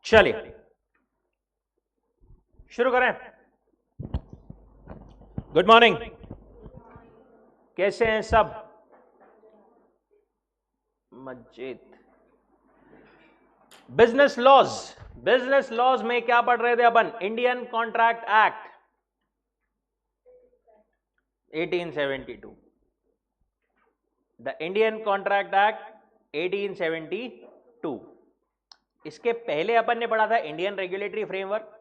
चलिए शुरू करें। गुड मॉर्निंग, कैसे हैं सब? मस्जिद। बिजनेस लॉज, बिजनेस लॉज में क्या पढ़ रहे थे अपन? Indian contract act 1872, the Indian contract act 1872। इसके पहले अपन ने पढ़ा था इंडियन रेगुलेटरी फ्रेमवर्क।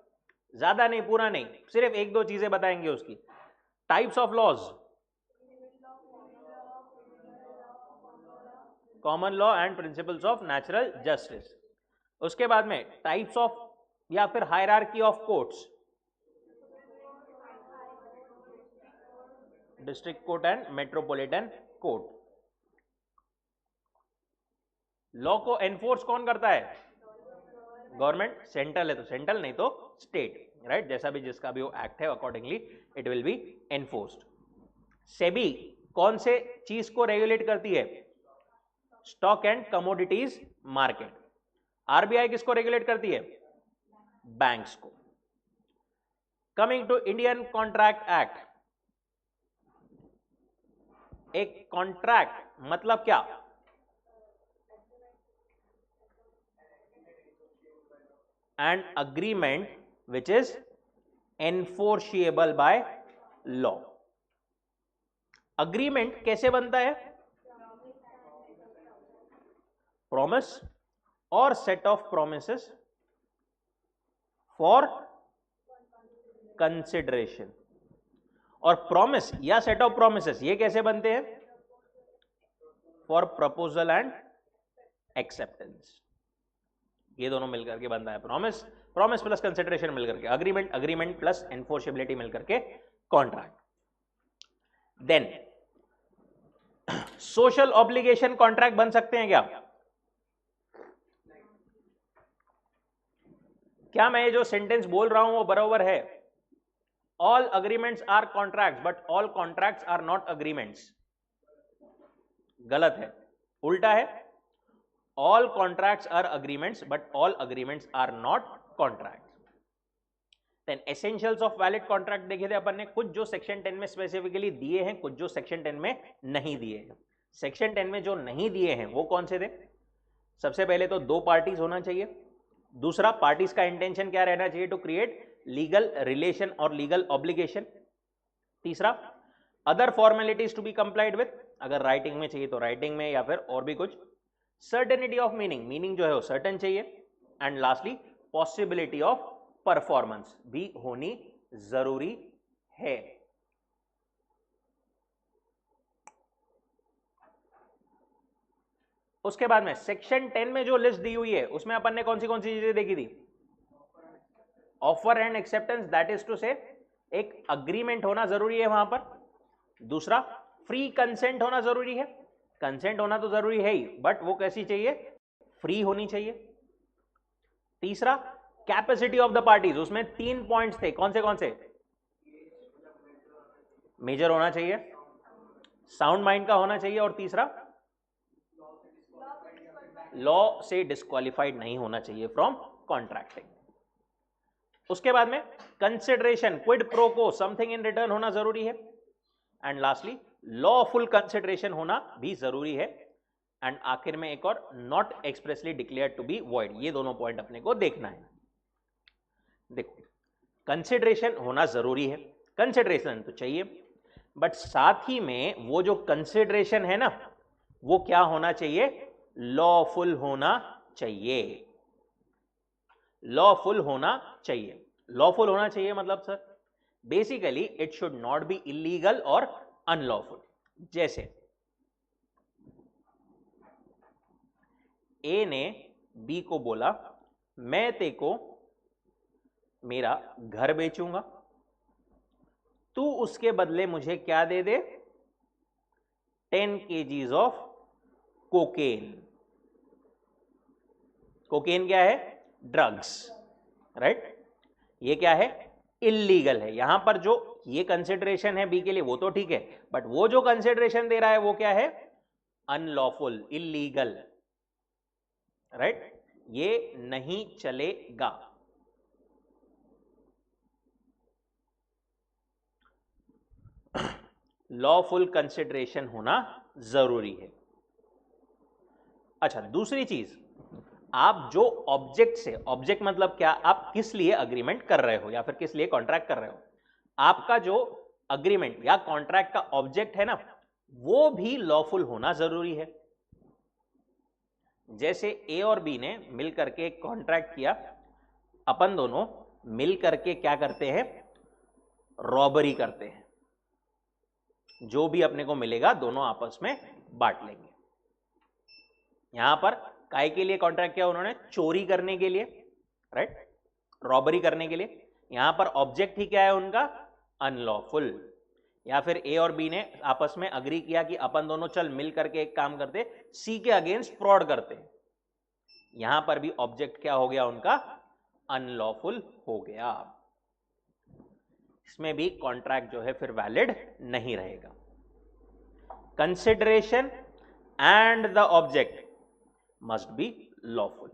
ज्यादा नहीं, पूरा नहीं, सिर्फ एक दो चीजें बताएंगे उसकी। Types of laws, common law and principles of natural justice. उसके बाद में टाइप्स ऑफ या फिर hierarchy of courts, district court and metropolitan court. Law को एनफोर्स कौन करता है? गवर्नमेंट। सेंट्रल है तो सेंट्रल, नहीं तो स्टेट, राइट? जैसा भी जिसका भी वो एक्ट है accordingly it will be enforced. SEBI कौन से चीज को रेगुलेट करती है? Stock and commodities market. RBI किसको रेगुलेट करती है? बैंक्स को। Coming to Indian contract act, एक कॉन्ट्रैक्ट मतलब क्या? An agreement which is enforceable by law. Agreement कैसे बनता है? प्रॉमिस और set of promises for consideration. और प्रॉमिस या सेट ऑफ प्रोमिसेस ये कैसे बनते हैं? For proposal and acceptance. ये दोनों मिलकर के बनता है प्रॉमिस। प्रॉमिस प्लस कंसिडरेशन मिलकर के अग्रीमेंट, अग्रीमेंट प्लस एनफोर्सेबिलिटी मिलकर के contract. Then social obligation contract बन सकते हैं क्या? क्या मैं ये जो सेंटेंस बोल रहा हूं वो बराबर है? All agreements are contracts but all contracts are not agreements. गलत है, उल्टा है। All contracts are agreements but all agreements are not contracts. Then essentials of valid contract देखे थे अपन ने, कुछ जो सेक्शन 10 में स्पेसिफिकली दिए हैं, कुछ जो सेक्शन 10 में नहीं दिए हैं। सेक्शन 10 में जो नहीं दिए हैं वो कौन से थे? सबसे पहले तो दो पार्टीज होना चाहिए। दूसरा, पार्टीज का इंटेंशन क्या रहना चाहिए? टू क्रिएट लीगल रिलेशन और लीगल ऑब्लिगेशन। तीसरा, other formalities to be complied with, अगर राइटिंग में चाहिए तो राइटिंग में, या फिर और भी कुछ। सर्टेनिटी ऑफ मीनिंग, मीनिंग जो है वो सर्टेन चाहिए। And lastly, possibility of performance भी होनी जरूरी है। उसके बाद में सेक्शन 10 में जो लिस्ट दी हुई है उसमें अपन ने कौन सी चीजें देखी थी? Offer and acceptance, that is to say एक अग्रीमेंट होना जरूरी है वहां पर। दूसरा, फ्री कंसेंट होना जरूरी है। कंसेंट होना तो जरूरी है ही, बट वो कैसी चाहिए? फ्री होनी चाहिए। तीसरा, कैपेसिटी ऑफ द पार्टीज, उसमें 3 पॉइंट्स थे, कौन से? मेजर होना चाहिए, साउंड माइंड का होना चाहिए, और तीसरा, लॉ से डिस्क्वालिफाइड नहीं होना चाहिए फ्रॉम कॉन्ट्रैक्टिंग। उसके बाद में कंसिडरेशन, क्विड प्रो को, समथिंग इन रिटर्न होना जरूरी है। एंड लास्टली, लॉफुल कंसिडरेशन होना भी जरूरी है। एंड आखिर में एक और, not expressly declare to be void. ये दोनों पॉइंट अपने को देखना है। देखो, कंसिडरेशन होना जरूरी है, कंसिडरेशन तो चाहिए, बट साथ ही में वो जो कंसिडरेशन है ना, वो क्या होना चाहिए? लॉफुल होना चाहिए। लॉफुल होना चाहिए। लॉफुल होना चाहिए मतलब sir, basically it should not be illegal और अनलॉफुल। जैसे ए ने बी को बोला, मैं तेको मेरा घर बेचूंगा, तू उसके बदले मुझे क्या दे दे? 10 kgs ऑफ कोकेन। कोकेन क्या है? Drugs, right? ये क्या है? इलीगल है। यहां पर जो ये कंसिडरेशन है बी के लिए वो तो ठीक है, बट वो जो कंसिडरेशन दे रहा है वो क्या है? Unlawful, illegal, right? ये नहीं चलेगा। लॉफुल कंसिडरेशन होना जरूरी है। अच्छा, दूसरी चीज, आप जो ऑब्जेक्ट से, ऑब्जेक्ट मतलब क्या, आप किस लिए अग्रीमेंट कर रहे हो या फिर किस लिए कॉन्ट्रैक्ट कर रहे हो, आपका जो अग्रीमेंट या कॉन्ट्रैक्ट का ऑब्जेक्ट है ना, वो भी लॉफुल होना जरूरी है। जैसे ए और बी ने मिल करके एक कॉन्ट्रैक्ट किया, अपन दोनों मिल करके क्या करते हैं? रॉबरी करते हैं। जो भी अपने को मिलेगा दोनों आपस में बांट लेंगे। यहां पर काय के लिए कॉन्ट्रैक्ट किया उन्होंने? चोरी करने के लिए, राइट? रॉबरी करने के लिए। यहां पर ऑब्जेक्ट ही क्या है उनका? अनलॉफुल। या फिर ए और बी ने आपस में अग्री किया कि अपन दोनों चल मिल करके एक काम करते, सी के अगेंस्ट फ्रॉड करते। यहां पर भी ऑब्जेक्ट क्या हो गया उनका? अनलॉफुल हो गया। इसमें भी कॉन्ट्रैक्ट जो है फिर वैलिड नहीं रहेगा। Consideration and the object must be lawful.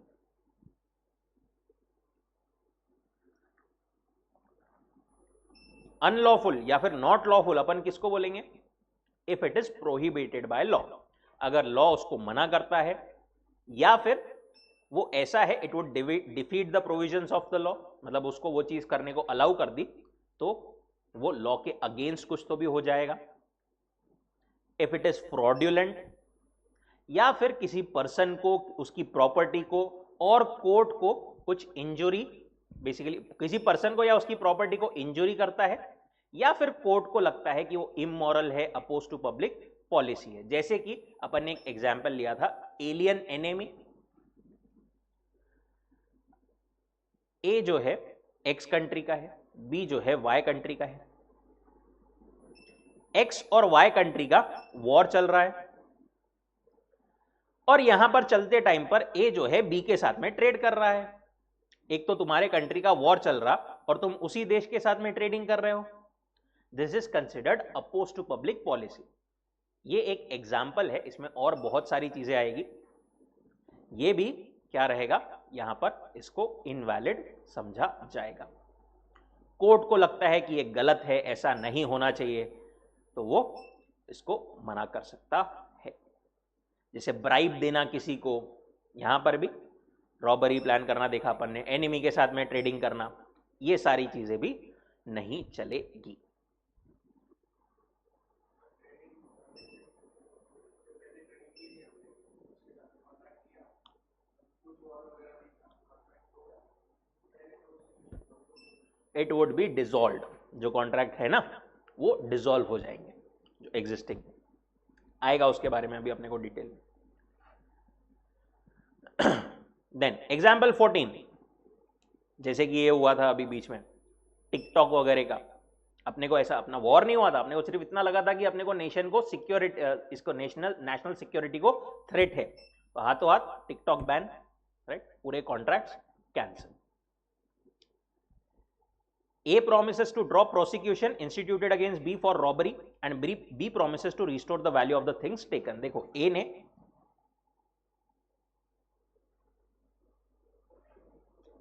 Unlawful या फिर नॉट लॉफुल अपन किसको बोलेंगे? If it is prohibited by law, अगर लॉ उसको मना करता है, या फिर वो ऐसा है it would defeat the provisions of the law, मतलब उसको वो चीज करने को अलाउ कर दी तो वो लॉ के अगेंस्ट कुछ तो भी हो जाएगा। इफ इट इज फ्रॉड्यूलेंट, या फिर किसी पर्सन को, उसकी प्रॉपर्टी को और कोर्ट को कुछ इंजुरी, बेसिकली किसी पर्सन को या उसकी प्रॉपर्टी को इंजुरी करता है, या फिर कोर्ट को लगता है कि वो इमोरल है, अपोज टू पब्लिक पॉलिसी है। जैसे कि अपन ने एक एग्जांपल लिया था एलियन एनेमी। ए जो है एक्स कंट्री का है, बी जो है वाई कंट्री का है। एक्स और वाई कंट्री का वॉर चल रहा है, और यहां पर चलते टाइम पर ए जो है बी के साथ में ट्रेड कर रहा है। एक तो तुम्हारे कंट्री का वॉर चल रहा और तुम उसी देश के साथ में ट्रेडिंग कर रहे हो। This is considered oppose to public policy. ये एक एग्जाम्पल है, इसमें और बहुत सारी चीजें आएगी। ये भी क्या रहेगा यहां पर, इसको इनवैलिड समझा जाएगा। कोर्ट को लगता है कि ये गलत है, ऐसा नहीं होना चाहिए, तो वो इसको मना कर सकता है। जैसे ब्राइब देना किसी को, यहां पर भी रॉबरी प्लान करना देखा अपन ने, एनिमी के साथ में ट्रेडिंग करना, ये सारी चीजें भी नहीं चलेगी। इट वुड बी डिसॉल्व्ड, जो कॉन्ट्रैक्ट है ना वो डिसॉल्व हो जाएंगे, जो एग्जिस्टिंग आएगा उसके बारे में अभी अपने को डिटेल। देन एग्जाम्पल 14, जैसे कि ये हुआ था अभी बीच में टिकटॉक वगैरह का। अपने को ऐसा, अपना वॉर नहीं हुआ था, अपने को सिर्फ इतना लगा था कि अपने को नेशन को सिक्योरिटी, इसको नेशनल सिक्योरिटी को थ्रेट है, तो हाथों हाथ टिकटॉक बैन, राइट? पूरे contracts cancel. A promises to drop prosecution instituted against B for robbery and B promises to restore the value of the things taken। देखो A ने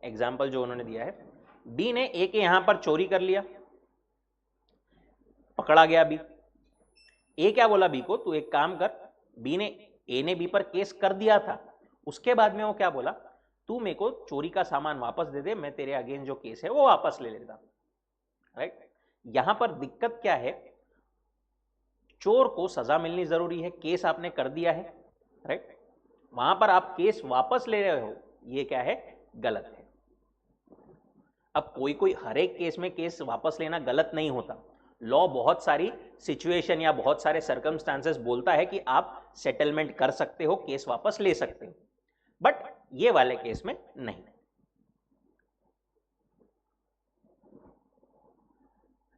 example जो उन्होंने दिया है, B ने A के यहां पर चोरी कर लिया, पकड़ा गया B। A क्या बोला B को, तू एक काम कर, B ने A ने B पर केस कर दिया था, उसके बाद में वो क्या बोला, तू मेरे को चोरी का सामान वापस दे दे, मैं तेरे अगेंस्ट जो केस है वो वापस ले लेता, राइट? यहां पर दिक्कत क्या है, चोर को सजा मिलनी जरूरी है, केस आपने कर दिया है, राइट? वहां पर आप केस वापस ले रहे हो, ये क्या है, गलत है। अब कोई कोई हर एक केस में केस वापस लेना गलत नहीं होता। लॉ बहुत सारी सिचुएशन या बहुत सारे सर्कमस्टांसेस बोलता है कि आप सेटलमेंट कर सकते हो, केस वापस ले सकते हो, बट ये वाले केस में नहीं।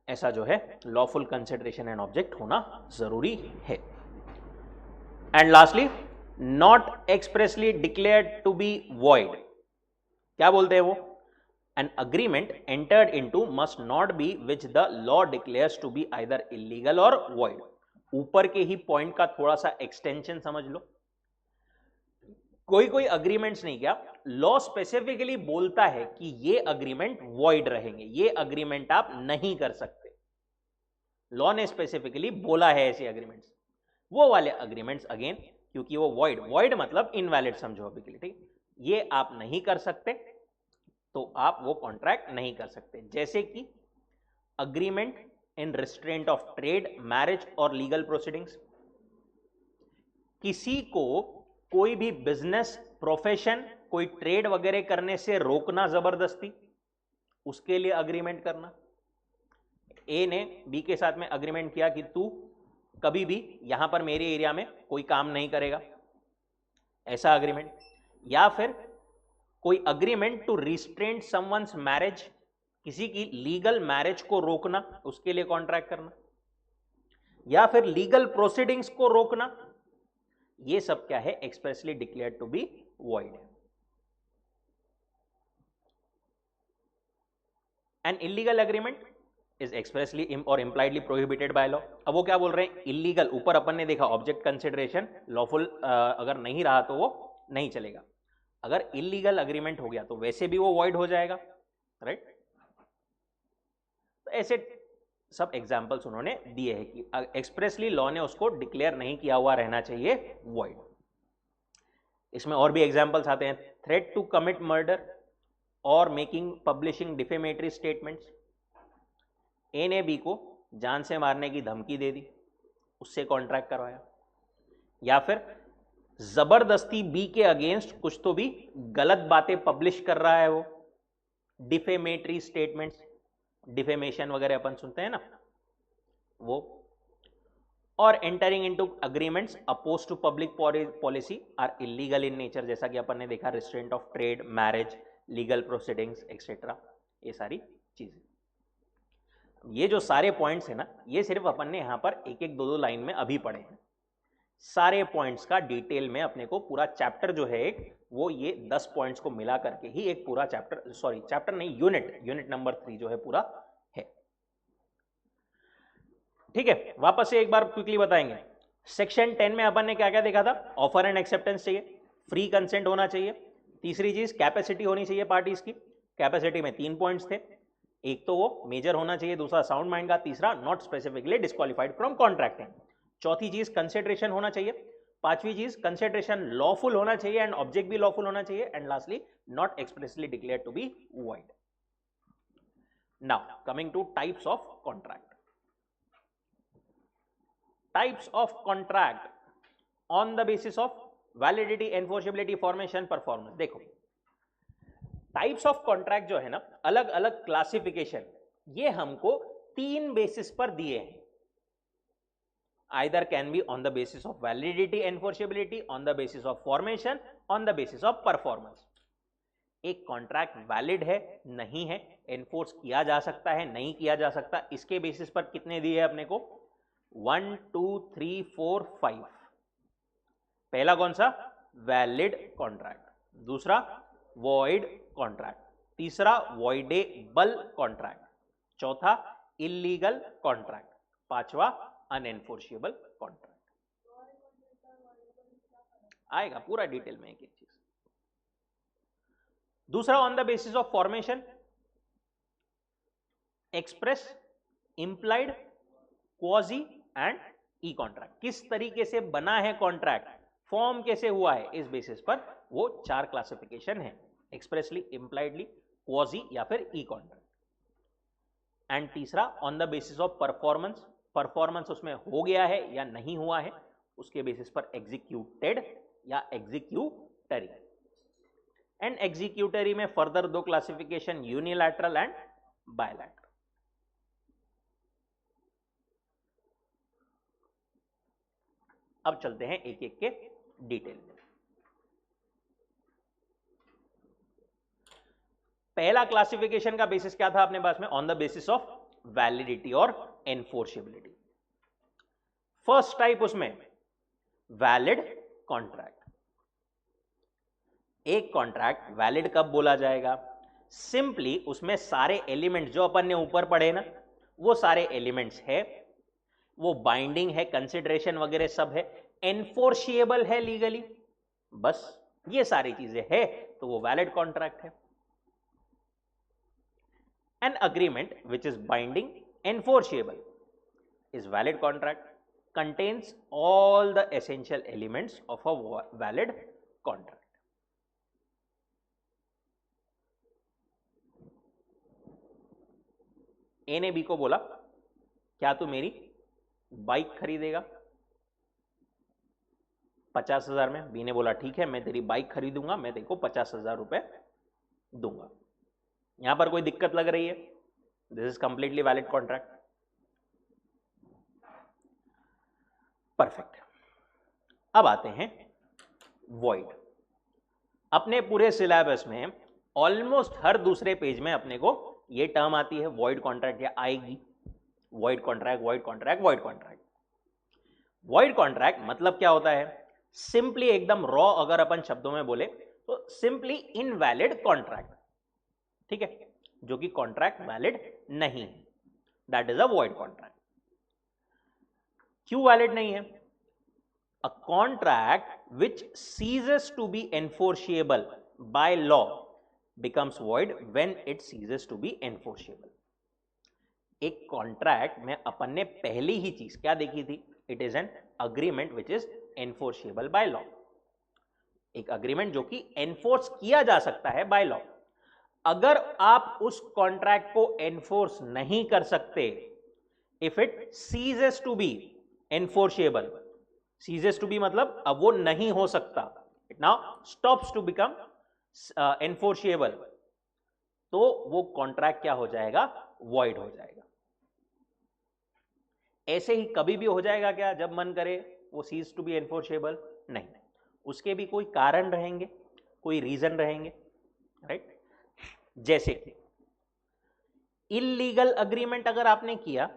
ऐसा जो है लॉफुल कंसिडरेशन एंड ऑब्जेक्ट होना जरूरी है। And lastly, not expressly declared to be void. क्या बोलते हैं वो, An agreement entered into must not be which the law declares to be either illegal or void. ऊपर के ही पॉइंट का थोड़ा सा एक्सटेंशन समझ लो. कोई कोई अग्रीमेंट्स नहीं, क्या लॉ स्पेसिफिकली बोलता है कि ये अग्रीमेंट वॉइड रहेंगे, ये अग्रीमेंट आप नहीं कर सकते. लॉ ने स्पेसिफिकली बोला है ऐसे अग्रीमेंट्स. वो वाले अग्रीमेंट्स अगेन, क्योंकि वो वॉइड मतलब इनवैलिड समझो अभी के लिए, ठीक, ये आप नहीं कर सकते, तो आप वो कॉन्ट्रैक्ट नहीं कर सकते. जैसे कि agreement in restraint of trade, marriage और लीगल प्रोसीडिंग्स. किसी को कोई भी बिजनेस, प्रोफेशन, कोई ट्रेड वगैरह करने से रोकना जबरदस्ती, उसके लिए अग्रीमेंट करना. ए ने बी के साथ में अग्रीमेंट किया कि तू कभी भी यहां पर मेरे एरिया में कोई काम नहीं करेगा, ऐसा अग्रीमेंट. या फिर कोई agreement to restraint someone's marriage, किसी की लीगल मैरिज को रोकना, उसके लिए कॉन्ट्रैक्ट करना. या फिर लीगल प्रोसीडिंग्स को रोकना, ये सब क्या है, expressly declared to be void. An illegal agreement is expressly और इंप्लाइडली प्रोहिबिटेड बाय लॉ. अब वो क्या बोल रहे हैं, इलीगल. ऊपर अपन ने देखा ऑब्जेक्ट कंसिडरेशन, लॉफुल अगर नहीं रहा तो वो नहीं चलेगा. अगर इलीगल अग्रीमेंट हो गया तो वैसे भी वो वॉइड हो जाएगा, राइट. तो ऐसे सब एग्जांपल्स उन्होंने दिए हैं कि एक्सप्रेसली लॉ ने उसको डिक्लेयर नहीं किया हुआ रहना चाहिए वॉइड. इसमें और भी एग्जांपल्स आते हैं. थ्रेट टू कमिट मर्डर और मेकिंग पब्लिशिंग डिफेमेटरी स्टेटमेंट्स. ए ने बी को जान से मारने की धमकी दे दी, उससे कॉन्ट्रैक्ट करवाया. या फिर जबरदस्ती बी के अगेंस्ट कुछ तो भी गलत बातें पब्लिश कर रहा है वो, डिफेमेटरी स्टेटमेंट्स, डिफेमेशन वगैरह अपन सुनते हैं ना वो. और entering into agreements oppose to public policy are illegal in nature, जैसा कि अपन ने देखा restraint of trade, marriage, legal proceedings etcetera, ये सारी चीजें. ये जो सारे पॉइंट्स है ना, ये सिर्फ अपन ने यहां पर एक एक दो दो लाइन में अभी पढ़े हैं. सारे पॉइंट्स का डिटेल में अपने को पूरा चैप्टर जो है एक, वो ये 10 पॉइंट्स को मिला करके ही एक पूरा चैप्टर, सॉरी चैप्टर नहीं, यूनिट नंबर 3 जो है पूरा है. ठीक है, वापस से एक बार क्विकली बताएंगे. सेक्शन 10 में अपन ने क्या क्या देखा था, ऑफर एंड एक्सेप्टेंस चाहिए, फ्री कंसेंट होना चाहिए. तीसरी चीज कैपेसिटी होनी चाहिए पार्टीज की. कैपेसिटी में 3 पॉइंट्स थे, एक तो वो मेजर होना चाहिए, दूसरा साउंड माइंड का, तीसरा not specifically disqualified from contracting. चौथी चीज कंसिडरेशन होना चाहिए. पांचवी चीज कंसिडरेशन लॉफुल होना चाहिए एंड ऑब्जेक्ट भी लॉफुल होना चाहिए. And lastly not expressly declared to be void. Now coming to types of contract. Types of contract on the basis of validity, enforceability, formation, performance. देखो टाइप्स ऑफ कॉन्ट्रैक्ट जो है ना, अलग अलग classification, ये हमको 3 बेसिस पर दिए हैं. either can be on the basis of validity, enforceability, on the basis of formation, on the basis of performance. एक कॉन्ट्रैक्ट वैलिड है, नहीं है, एनफोर्स किया जा सकता है, नहीं किया जा सकता, इसके बेसिस पर कितने दिए हैं अपने को, 1 2 3 4 5. पहला कौन सा, वैलिड कॉन्ट्रैक्ट. दूसरा वॉइड कॉन्ट्रैक्ट. तीसरा वॉइडेबल कॉन्ट्रैक्ट. चौथा इलीगल कॉन्ट्रैक्ट. पांचवा अनएनफोर्सेबल कॉन्ट्रैक्ट. आएगा पूरा डिटेल में एक एक चीज. दूसरा on the basis of formation, express, implied, quasi and E contract. किस तरीके से बना है कॉन्ट्रैक्ट, फॉर्म कैसे हुआ है, इस बेसिस पर वो 4 क्लासिफिकेशन है, एक्सप्रेसली, इंप्लाइडली, क्वाजी या फिर ई कॉन्ट्रैक्ट. एंड तीसरा on the basis of performance, performance उसमें हो गया है या नहीं हुआ है, उसके बेसिस पर एग्जीक्यूटेड या एग्जीक्यूटरी. एंड एग्जीक्यूटरी में further 2 classification, unilateral and bilateral. अब चलते हैं एक एक के डिटेल में. पहला क्लासिफिकेशन का बेसिस क्या था अपने पास में, on the basis of validity और एनफोर्सेबिलिटी. फर्स्ट टाइप उसमें वैलिड कॉन्ट्रैक्ट. एक कॉन्ट्रैक्ट वैलिड कब बोला जाएगा, सिंपली उसमें सारे एलिमेंट्स जो अपन ने ऊपर पढ़े ना, वो सारे एलिमेंट्स है, वो बाइंडिंग है, कंसिडरेशन वगैरह सब है, एनफोर्शिएबल है लीगली, बस ये सारी चीजें है तो वो वैलिड कॉन्ट्रैक्ट है। An agreement which is binding, enforceable is valid contract, contains all the essential elements of a valid contract. ए ने बी को बोला क्या तू मेरी बाइक खरीदेगा 50,000 में। बी ने बोला ठीक है मैं तेरी बाइक खरीदूंगा, मैं तेरे को 50,000 रुपए दूंगा। यहां पर कोई दिक्कत लग रही है? This is completely valid contract. Perfect. अब आते हैं वॉइड। अपने पूरे सिलेबस में ऑलमोस्ट हर दूसरे पेज में अपने को ये टर्म आती है वॉइड कॉन्ट्रैक्ट, या आएगी void contract, void contract, void contract. Void contract मतलब क्या होता है? सिंपली एकदम रॉ अगर अपन शब्दों में बोले तो सिंपली इनवैलिड कॉन्ट्रैक्ट, ठीक है, जो कि कॉन्ट्रैक्ट वैलिड नहीं है, that is a void contract. क्यों वैलिड नहीं है? A contract which ceases to be enforceable by law becomes void when it ceases to be enforceable। एक कॉन्ट्रैक्ट में अपन ने पहली ही चीज क्या देखी थी? It is an agreement which is enforceable by law. एक अग्रीमेंट जो कि एनफोर्स किया जा सकता है बाय लॉ। अगर आप उस कॉन्ट्रैक्ट को एनफोर्स नहीं कर सकते, if it ceases to be enforceable, ceases to be मतलब अब वो नहीं हो सकता, it now stops to become enforceable, तो वो कॉन्ट्रैक्ट क्या हो जाएगा? वॉइड हो जाएगा। ऐसे ही कभी भी हो जाएगा क्या जब मन करे वो सीज टू बी एनफोर्शिएबल? नहीं, उसके भी कोई कारण रहेंगे, कोई रीजन रहेंगे, राइट? जैसे कि इलीगल अग्रीमेंट अगर आपने किया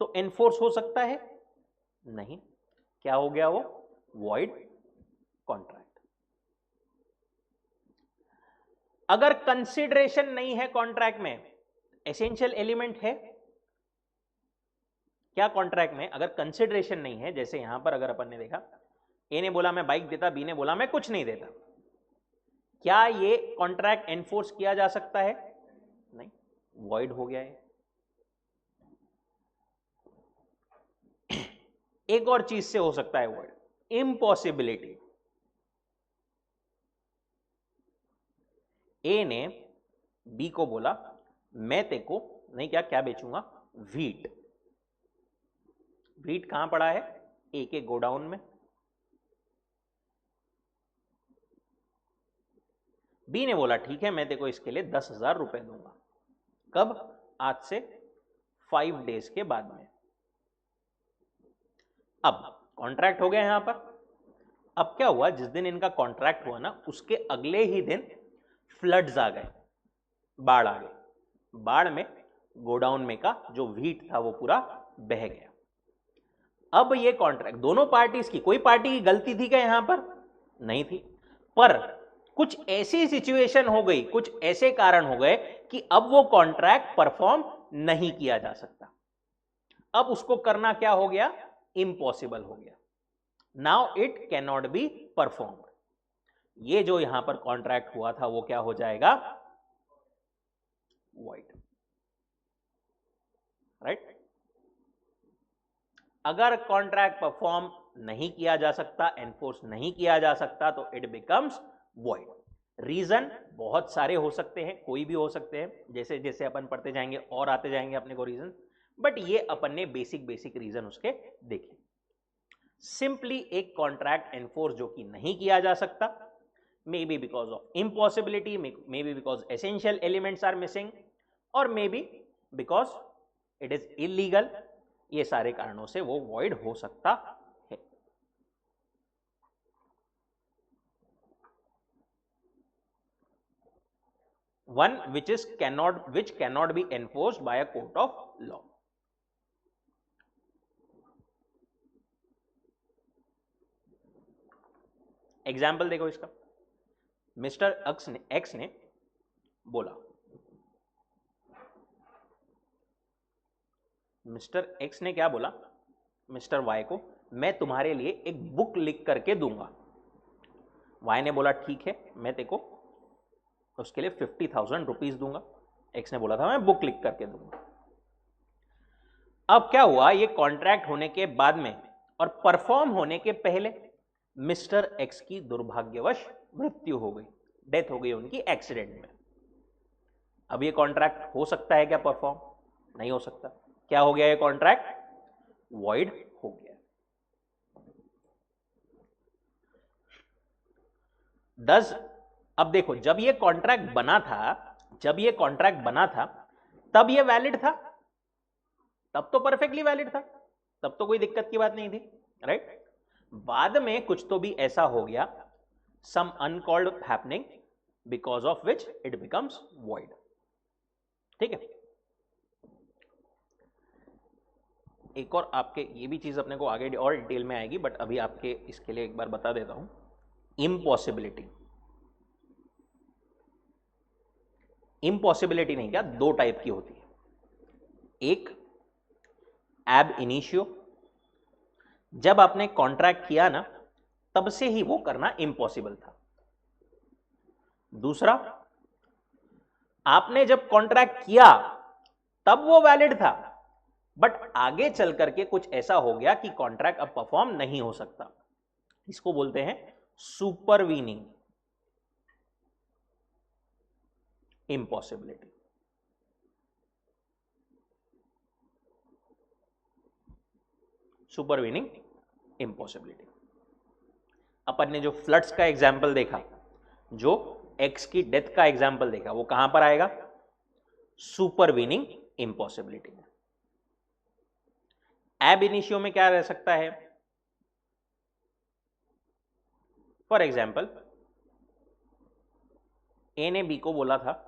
तो एनफोर्स हो सकता है? नहीं, क्या हो गया वो? Void contract. अगर कंसिडरेशन नहीं है कॉन्ट्रैक्ट में, एसेंशियल एलिमेंट है क्या कॉन्ट्रैक्ट में? अगर कंसिडरेशन नहीं है, जैसे यहां पर अगर अपन ने देखा ए ने बोला मैं बाइक देता, बी ने बोला मैं कुछ नहीं देता, क्या ये कॉन्ट्रैक्ट एनफोर्स किया जा सकता है? नहीं, वॉइड हो गया है। एक और चीज से हो सकता है वॉइड, इम्पॉसिबिलिटी। ए ने बी को बोला मैं तेरे को नहीं क्या बेचूंगा? व्हीट। व्हीट कहां पड़ा है? ए के गोडाउन में। बी ने बोला ठीक है मैं तेरे को इसके लिए 10,000 रुपए दूंगा। कब? आज से 5 डेज के बाद में। अब कॉन्ट्रैक्ट हो गया यहां पर। अब क्या हुआ? जिस दिन इनका कॉन्ट्रैक्ट हुआ ना, उसके अगले ही दिन फ्लड्स आ गए, बाढ़ आ गई। बाढ़ में गोडाउन में का जो व्हीट था वो पूरा बह गया। अब ये कॉन्ट्रैक्ट दोनों पार्टीज की, कोई पार्टी की गलती थी क्या यहां पर? नहीं थी, पर कुछ ऐसी सिचुएशन हो गई, कुछ ऐसे कारण हो गए कि अब वो कॉन्ट्रैक्ट परफॉर्म नहीं किया जा सकता। अब उसको करना क्या हो गया? इम्पॉसिबल हो गया। Now it can not be performed. ये जो यहां पर कॉन्ट्रैक्ट हुआ था वो क्या हो जाएगा? Void, right? अगर कॉन्ट्रैक्ट परफॉर्म नहीं किया जा सकता, एनफोर्स नहीं किया जा सकता, तो इट बिकम्स वॉइड। रीजन बहुत सारे हो सकते हैं, कोई भी हो सकते हैं, जैसे जैसे अपन पढ़ते जाएंगे और आते जाएंगे अपने को रीजन, बट ये अपन ने बेसिक रीजन उसके देखे। सिंपली एक कॉन्ट्रैक्ट एनफोर्स जो कि नहीं किया जा सकता, may be because of impossibility, may be because essential elements are missing, और may be because it is illegal, ये सारे कारणों से वो वॉइड हो सकता है। One which cannot be enforced by a court of law. Example देखो इसका। मिस्टर एक्स ने बोला मिस्टर एक्स ने क्या बोला मिस्टर वाई को, मैं तुम्हारे लिए एक बुक लिख करके दूंगा। वाई ने बोला ठीक है, मैं तेको उसके लिए 50,000 रुपीज दूंगा। एक्स ने बोला था मैं बुक लिख करके दूंगा। अब क्या हुआ, ये कॉन्ट्रैक्ट होने के बाद में और परफॉर्म होने के पहले मिस्टर एक्स की दुर्भाग्यवश मृत्यु हो गई, डेथ हो गई उनकी एक्सीडेंट में। अब ये कॉन्ट्रैक्ट हो सकता है क्या परफॉर्म? नहीं हो सकता। क्या हो गया ये कॉन्ट्रैक्ट? वॉइड हो गया। दस अब देखो, जब ये कॉन्ट्रैक्ट बना था तब ये वैलिड था, तब तो परफेक्टली वैलिड था, तब तो कोई दिक्कत की बात नहीं थी, राइट? बाद में कुछ तो भी ऐसा हो गया, some uncalled happening, because of which it becomes void. ठीक है, एक और आपके ये भी चीज अपने को आगे और डिटेल में आएगी, बट अभी आपके इसके लिए एक बार बता देता हूं। इम्पॉसिबिलिटी, इम्पॉसिबिलिटी नहीं क्या, दो टाइप की होती है। एक एब इनिशियो, जब आपने कॉन्ट्रैक्ट किया ना तब से ही वो करना इम्पॉसिबल था। दूसरा, आपने जब कॉन्ट्रैक्ट किया तब वो वैलिड था, बट आगे चल करके कुछ ऐसा हो गया कि कॉन्ट्रैक्ट अब परफॉर्म नहीं हो सकता। इसको बोलते हैं सुपरवीनिंग इम्पॉसिबिलिटी। Supervening impossibility. अपन ने जो फ्लड्स का एग्जाम्पल देखा, जो एक्स की डेथ का एग्जाम्पल देखा, वो कहां पर आएगा? सुपरवीनिंग इम्पॉसिबिलिटी में। एब इनिशियो में क्या रह सकता है? फॉर एग्जाम्पल, ए ने बी को बोला था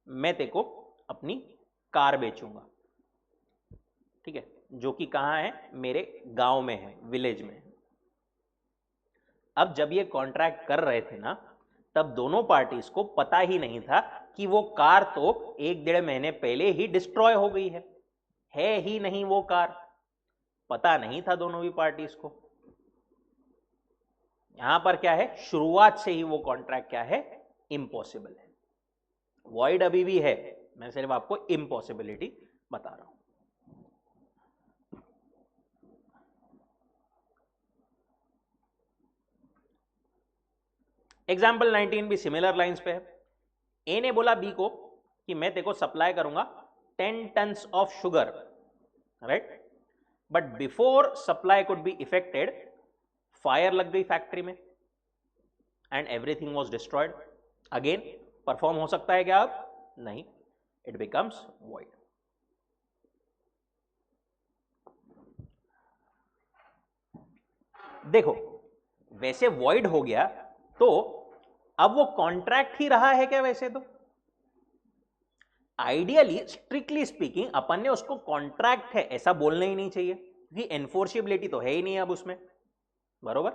मैं तेको अपनी कार बेचूंगा, ठीक है, जो कि कहां है? मेरे गांव में है, विलेज में है। अब जब ये कॉन्ट्रैक्ट कर रहे थे ना, तब दोनों पार्टीज को पता ही नहीं था कि वो कार तो 1-1.5 महीने पहले ही डिस्ट्रॉय हो गई है ही नहीं वो कार, पता नहीं था दोनों भी पार्टीज को। यहां पर क्या है, शुरुआत से ही वो कॉन्ट्रैक्ट क्या है? इम्पॉसिबल है। वॉइड अभी भी है, मैं सिर्फ आपको इम्पॉसिबिलिटी बता रहा हूं। एग्जाम्पल 19 भी सिमिलर लाइंस पे है। ए ने बोला बी को कि मैं तेको सप्लाई करूंगा 10 tons of sugar, right? But before supply could be affected, fire लग गई फैक्ट्री में and everything was destroyed. Again perform हो सकता है क्या? अब नहीं, इट बिकम्स वॉइड। देखो, वैसे वॉइड हो गया तो अब वो कॉन्ट्रैक्ट ही रहा है क्या? वैसे तो आइडियली स्ट्रिक्टली स्पीकिंग अपन ने उसको कॉन्ट्रैक्ट है ऐसा बोलना ही नहीं चाहिए, क्योंकि एनफोर्सेबिलिटी तो है ही नहीं अब उसमें, बरोबर?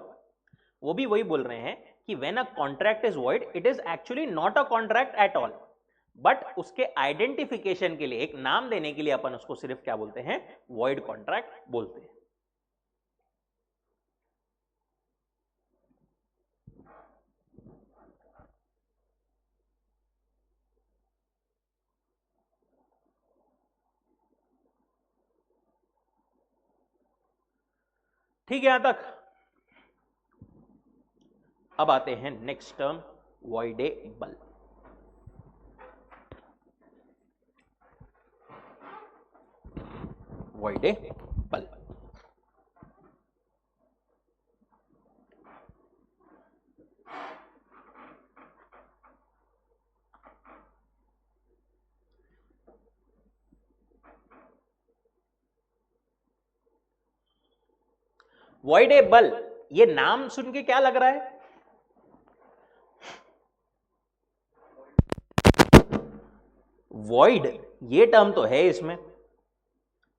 वो भी वही बोल रहे हैं कि when a contract is void it is actually not a contract at all, but उसके आइडेंटिफिकेशन के लिए, एक नाम देने के लिए अपन उसको सिर्फ क्या बोलते हैं? वॉइड कॉन्ट्रैक्ट बोलते हैं। ठीक है यहां तक। अब आते हैं next term, voidable. Voidable voidable, ये नाम सुन के क्या लग रहा है? वॉइड ये टर्म तो है इसमें,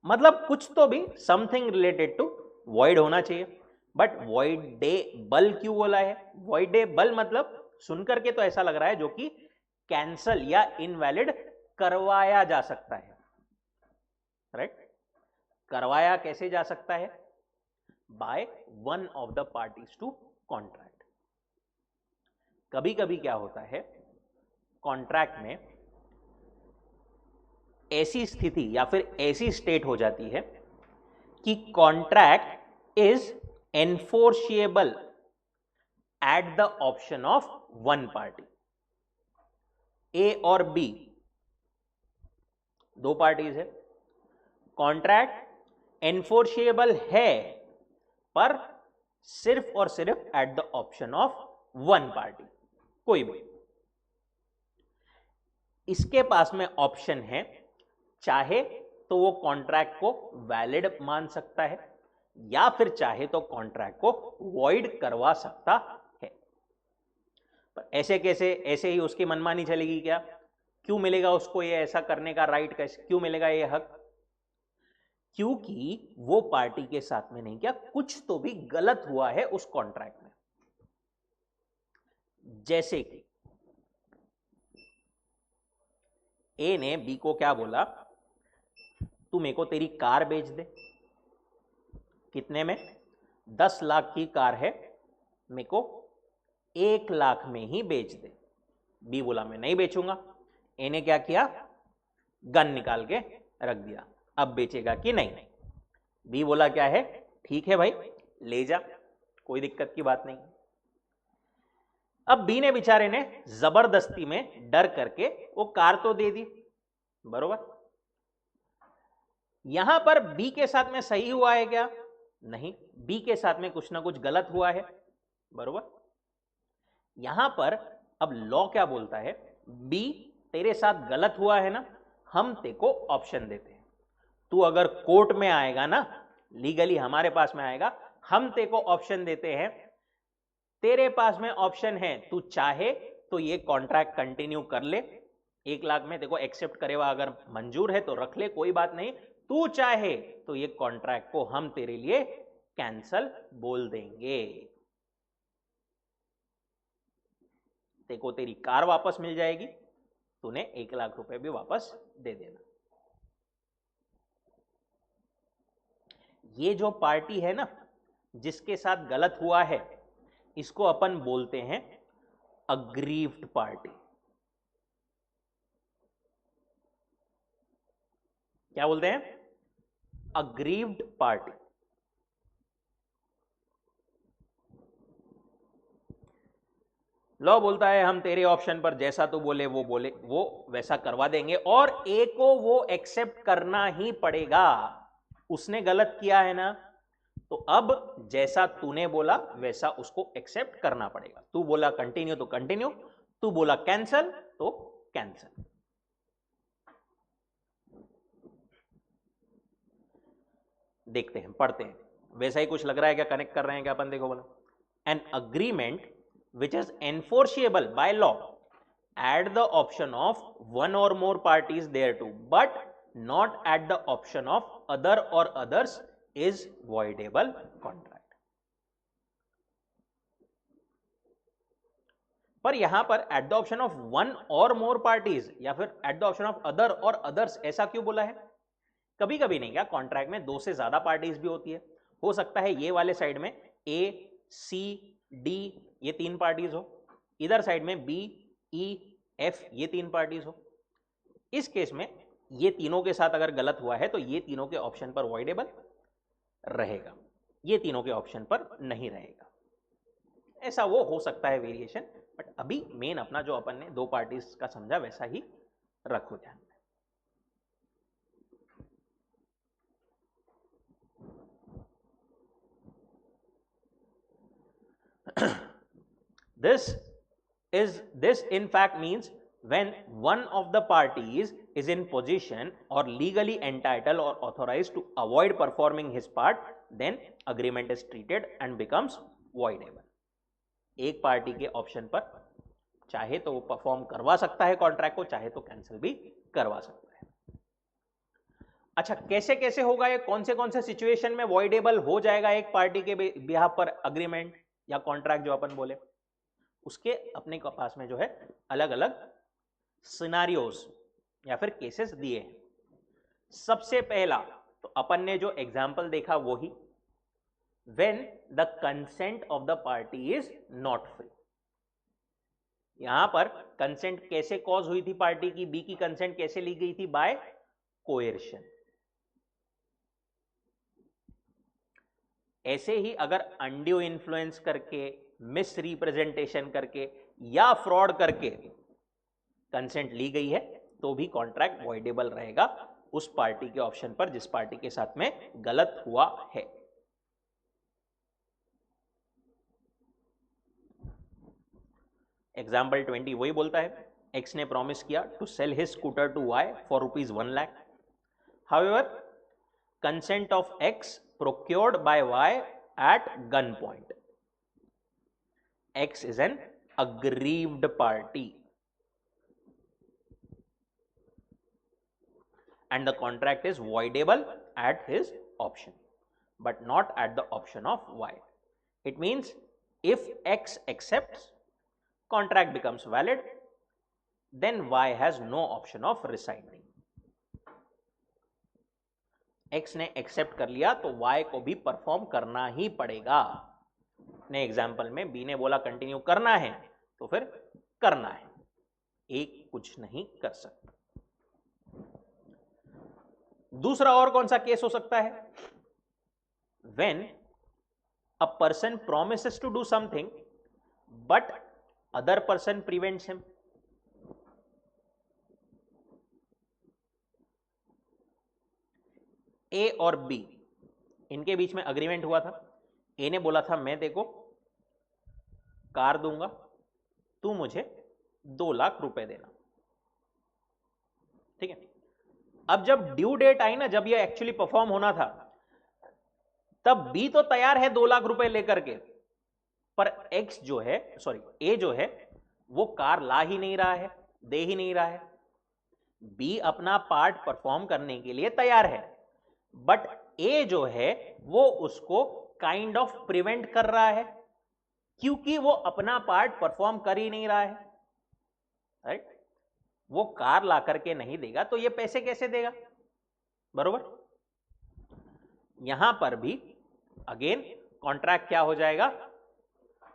मतलब कुछ तो भी समथिंग रिलेटेड टू वॉइड होना चाहिए, बट वॉइडेबल क्यों बोला है? वॉइडेबल मतलब सुनकर के तो ऐसा लग रहा है जो कि कैंसल या इनवैलिड करवाया जा सकता है, राइट। करवाया कैसे जा सकता है? By one of the parties to contract. कभी कभी क्या होता है, कॉन्ट्रैक्ट में ऐसी स्थिति या फिर ऐसी स्टेट हो जाती है कि contract is enforceable at the option of one party. A और बी दो पार्टीज है, कॉन्ट्रैक्ट एनफोर्सिएबल है पर सिर्फ और सिर्फ eight the option of one party, कोई भी। इसके पास में ऑप्शन है, चाहे तो वो कॉन्ट्रैक्ट को वैलिड मान सकता है या फिर चाहे तो कॉन्ट्रैक्ट को वॉइड करवा सकता है। पर ऐसे कैसे? ऐसे ही उसकी मनमानी चलेगी क्या? क्यों मिलेगा उसको ये ऐसा करने का राइट? कैसे क्यों मिलेगा ये हक? क्योंकि वो पार्टी के साथ में नहीं, क्या कुछ तो भी गलत हुआ है उस कॉन्ट्रैक्ट में। जैसे कि ए ने बी को क्या बोला, तू मेरे को तेरी कार बेच दे। कितने में? 10 लाख की कार है, मेरे को 1 लाख में ही बेच दे। बी बोला मैं नहीं बेचूंगा। ए ने क्या किया? गन निकाल के रख दिया, अब बेचेगा कि नहीं? बी बोला क्या है, ठीक है भाई ले जा, कोई दिक्कत की बात नहीं। अब बी ने बेचारे ने जबरदस्ती में डर करके वो कार तो दे दी, बरोबर। यहां पर बी के साथ में सही हुआ है क्या? नहीं, बी के साथ में कुछ ना कुछ गलत हुआ है, बरोबर। यहां पर अब लॉ क्या बोलता है, बी तेरे साथ गलत हुआ है ना, हम ते को ऑप्शन देते हैं। तू अगर कोर्ट में आएगा ना, लीगली हमारे पास में आएगा, हम ते को ऑप्शन देते हैं। तेरे पास में ऑप्शन है, तू चाहे तो ये कॉन्ट्रैक्ट कंटिन्यू कर ले, 1 लाख में देखो एक्सेप्ट करेगा, अगर मंजूर है तो रख ले, कोई बात नहीं। तू चाहे तो ये कॉन्ट्रैक्ट को हम तेरे लिए कैंसल बोल देंगे, देखो तेरी कार वापस मिल जाएगी, तूने 1 लाख रुपए भी वापस दे देना। ये जो पार्टी है ना जिसके साथ गलत हुआ है, इसको अपन बोलते हैं अग्रीव्ड पार्टी। क्या बोलते हैं? Aggrieved party. लॉ बोलता है हम तेरे ऑप्शन पर जैसा तू बोले वो वैसा करवा देंगे, और ए को वो एक्सेप्ट करना ही पड़ेगा। उसने गलत किया है ना, तो अब जैसा तूने बोला वैसा उसको एक्सेप्ट करना पड़ेगा। तू बोला कंटिन्यू तो कंटिन्यू, तू बोला कैंसल तो कैंसल। देखते हैं, पढ़ते हैं, वैसा ही कुछ लग रहा है क्या? कनेक्ट कर रहे हैं क्या अपन? देखो बोला, an agreement which is enforceable by law at the option of one or more parties thereto but not at the option of other or others is voidable contract। पर यहां पर at the option of one or more parties या फिर at the option of other or others ऐसा क्यों बोला है? कभी कभी नहीं, क्या कॉन्ट्रैक्ट में 2 से ज्यादा पार्टीज भी होती है। हो सकता है ये वाले साइड में ए सी डी ये 3 पार्टीज हो, इधर साइड में बी ई एफ ये 3 पार्टीज हो। इस केस में ये तीनों के साथ अगर गलत हुआ है तो ये तीनों के ऑप्शन पर वॉइडेबल रहेगा, ये तीनों के ऑप्शन पर नहीं रहेगा। ऐसा वो हो सकता है वेरिएशन, बट अभी मेन अपना जो अपन ने 2 पार्टीज का समझा वैसा ही रखो ध्यान में। This in fact means when one of the parties is in position or legally entitled or authorized to avoid performing his part, then agreement is treated and becomes voidable। एक पार्टी के option पर चाहे तो वो perform करवा सकता है contract को, चाहे तो कैंसिल भी करवा सकता है। अच्छा, कैसे कैसे होगा ये? कौन से सिचुएशन में वॉइडेबल हो जाएगा एक पार्टी के बिहाफ पर अग्रीमेंट या कॉन्ट्रैक्ट जो अपन बोले? उसके अपने पास में जो है अलग अलग सिनारियोज या फिर केसेस दिए हैं। सबसे पहला तो अपन ने जो एग्जाम्पल देखा वो ही, when the consent of the party is not free। यहां पर कंसेंट कैसे कॉज हुई थी पार्टी की, बी की कंसेंट कैसे ली गई थी, बाय कोएर्शन। ऐसे ही अगर अनड्यू इन्फ्लुएंस करके, मिस रिप्रेजेंटेशन करके या फ्रॉड करके कंसेंट ली गई है तो भी कॉन्ट्रैक्ट वॉइडेबल रहेगा उस पार्टी के ऑप्शन पर जिस पार्टी के साथ में गलत हुआ है। एग्जाम्पल 20 वही बोलता है, एक्स ने प्रॉमिस किया to sell his scooter to Y for ₹1 lakh. However consent of X procured by Y at gun point. X is an aggrieved party and the contract is voidable at his option but not at the option of y. It means if x accepts, contract becomes valid, then y has no option of rescinding। x ने accept कर लिया तो y को भी perform करना ही पड़ेगा। अपने example में b ने बोला कंटिन्यू करना है तो फिर करना है, एक कुछ नहीं कर सकता। दूसरा और कौन सा केस हो सकता है, when a person promises to do something but other person prevents him। ए और बी इनके बीच में अग्रीमेंट हुआ था। ए ने बोला था मैं देखो कार दूंगा, तू मुझे 2 लाख रुपए देना, ठीक है। अब जब ड्यू डेट आई ना, जब ये एक्चुअली परफॉर्म होना था, तब बी तो तैयार है 2 लाख रुपए लेकर के, पर एक्स जो है, सॉरी ए जो है वो कार ला ही नहीं रहा है, दे ही नहीं रहा है। बी अपना पार्ट परफॉर्म करने के लिए तैयार है, बट ए जो है वो उसको काइंड ऑफ प्रिवेंट कर रहा है क्योंकि वो अपना पार्ट परफॉर्म कर ही नहीं रहा है, राइट। वो कार ला करके नहीं देगा तो ये पैसे कैसे देगा, बरोबर। यहां पर भी अगेन कॉन्ट्रैक्ट क्या हो जाएगा,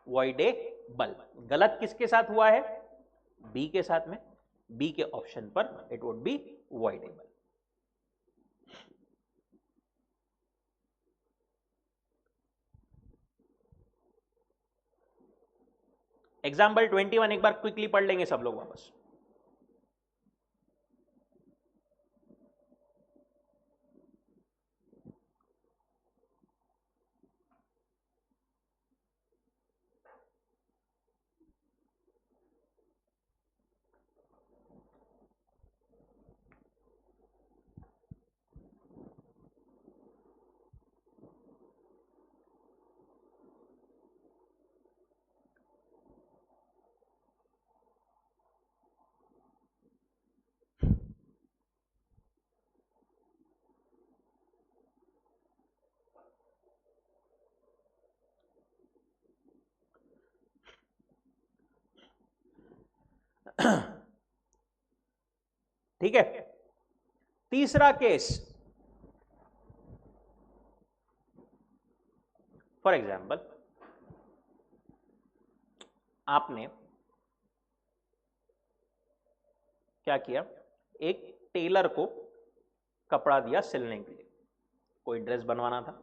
वॉइडेबल। गलत किसके साथ हुआ है, बी के साथ में, बी के ऑप्शन पर it would B voidable. Example 21 एक बार क्विकली पढ़ लेंगे सब लोग वापस। ठीक है। तीसरा केस, फॉर एग्जाम्पल आपने क्या किया, एक टेलर को कपड़ा दिया सिलने के लिए, कोई ड्रेस बनवाना था।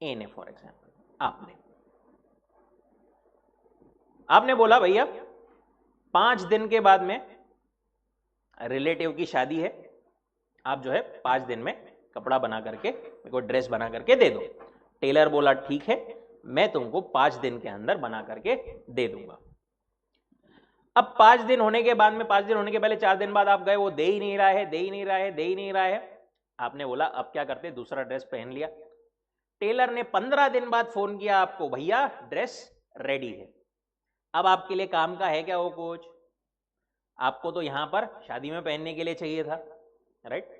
ए ने फॉर एग्जाम्पल आपने बोला भैया 5 दिन के बाद में रिलेटिव की शादी है, आप जो है 5 दिन में कपड़ा बना करके मेरे को ड्रेस बना करके दे दो। टेलर बोला ठीक है, मैं तुमको 5 दिन के अंदर बना करके दे दूंगा। अब 5 दिन होने के बाद में, 5 दिन होने के पहले 4 दिन बाद आप गए, वो दे ही नहीं रहा है, दे ही नहीं रहा है, दे ही नहीं रहा है। आपने बोला अब क्या करते, दूसरा ड्रेस पहन लिया। टेलर ने 15 दिन बाद फोन किया आपको, भैया ड्रेस रेडी है। अब आपके लिए काम का है क्या वो कुछ, आपको तो यहां पर शादी में पहनने के लिए चाहिए था, राइट।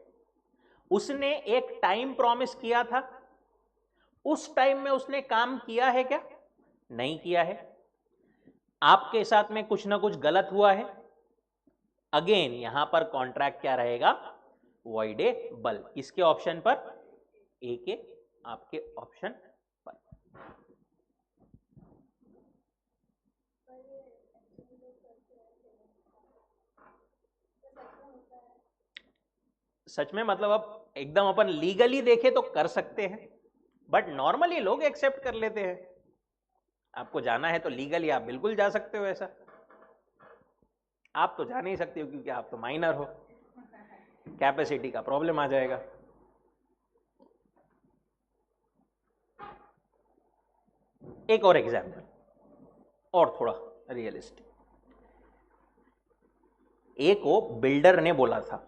उसने एक टाइम प्रॉमिस किया था, उस टाइम में उसने काम किया है क्या, नहीं किया है। आपके साथ में कुछ ना कुछ गलत हुआ है, अगेन यहां पर कॉन्ट्रैक्ट क्या रहेगा, वॉइडेबल। किसके ऑप्शन पर, ए के आपके ऑप्शन पर। सच में मतलब अब एकदम अपन लीगली देखे तो कर सकते हैं, बट नॉर्मली लोग एक्सेप्ट कर लेते हैं। आपको जाना है तो लीगली आप बिल्कुल जा सकते हो, ऐसा आप तो जा नहीं सकते हो क्योंकि आप तो माइनर हो, कैपेसिटी का प्रॉब्लम आ जाएगा। एक और एग्जाम्पल, और थोड़ा रियलिस्टिक। ए को बिल्डर ने बोला था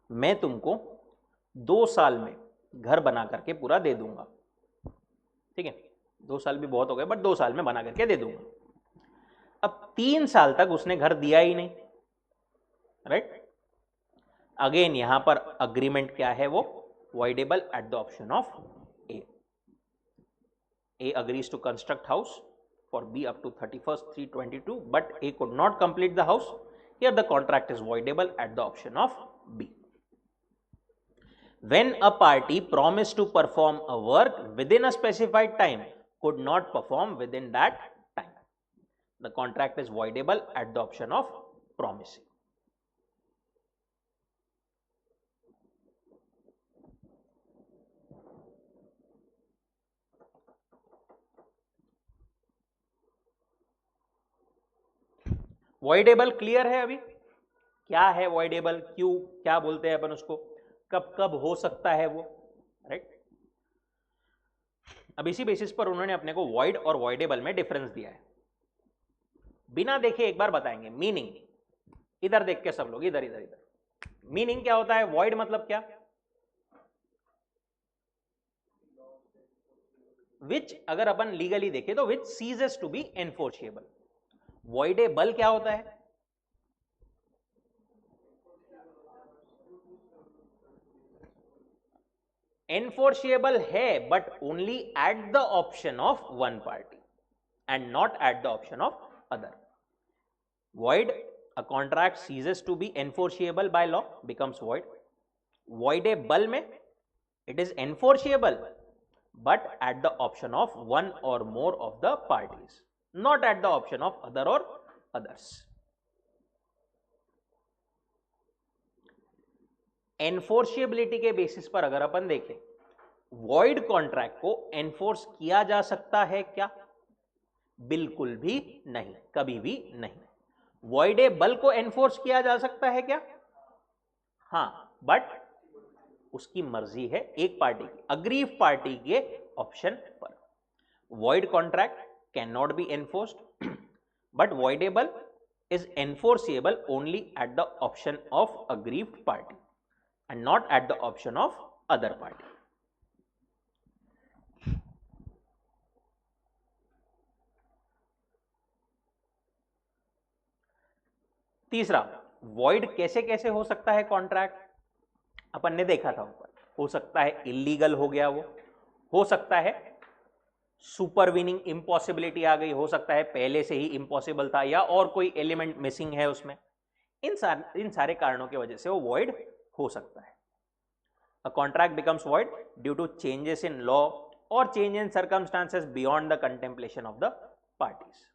मैं तुमको 2 साल में घर बना करके पूरा दे दूंगा, ठीक है, 2 साल भी बहुत हो गए बट 2 साल में बना करके दे दूंगा। अब 3 साल तक उसने घर दिया ही नहीं, राइट। अगेन यहां पर अग्रीमेंट क्या है, वो voidable at the option of A. A agrees to construct house for B up to 31st 3/22, but A could not complete the house. Here the contract is voidable at the option of B. When a party promised to perform a work within a specified time, could not perform within that time, the contract is voidable at the option of promising. voidable clear है अभी, क्या है voidable, क्यों, क्या बोलते हैं अपन उसको, कब कब हो सकता है वो, राइट। अब इसी बेसिस पर उन्होंने अपने को void और voidable में डिफरेंस दिया है। बिना देखे एक बार बताएंगे मीनिंग, इधर देख के सब लोग, इधर इधर इधर। मीनिंग क्या होता है, void मतलब क्या, विच अगर अपन लीगली देखें तो which ceases to be enforceable. voidable क्या होता है, एनफोर्सिएबल है but only at the option of one party and not at the option of other. void, a contract ceases to be enforceable by law, becomes void. voidable में it is enforceable but at the option of one or more of the parties, not at the option of other or others. एनफोर्सिएबिलिटी के basis पर अगर अपन देखें, void contract को enforce किया जा सकता है क्या, बिल्कुल भी नहीं, कभी भी नहीं। वॉइडेबल को एनफोर्स किया जा सकता है क्या, हां, बट उसकी मर्जी है एक पार्टी की, अग्रीव पार्टी के ऑप्शन पर। Void contract can not be enforced but voidable is enforceable only at the option of aggrieved party and not at the option of other party. तीसरा, void कैसे कैसे हो सकता है कॉन्ट्रैक्ट, अपन ने देखा था ऊपर, हो सकता है इलीगल हो गया वो, हो सकता है सुपरवीनिंग इम्पॉसिबिलिटी आ गई, हो सकता है पहले से ही इम्पॉसिबल था या और कोई एलिमेंट मिसिंग है उसमें, इन सारे कारणों की वजह से वो void हो सकता है। A contract becomes void due to changes in law or change in circumstances beyond the contemplation of the parties.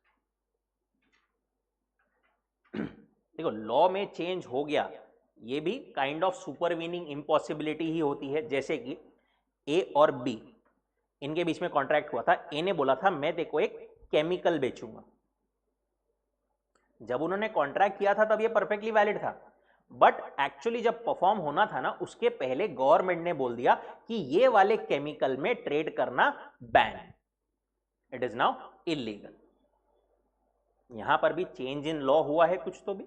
देखो लॉ में चेंज हो गया, ये भी काइंड ऑफ सुपरवीनिंग इम्पॉसिबिलिटी ही होती है। जैसे कि ए और बी, इनके बीच में कॉन्ट्रैक्ट हुआ था, ए ने बोला था मैं तेको एक केमिकल बेचूंगा। जब उन्होंने कॉन्ट्रैक्ट किया था तब ये परफेक्टली वैलिड था, बट एक्चुअली जब परफॉर्म होना था ना, उसके पहले गवर्नमेंट ने बोल दिया कि ये वाले केमिकल में ट्रेड करना ban, it is now illegal. यहां पर भी चेंज इन लॉ हुआ है कुछ तो भी,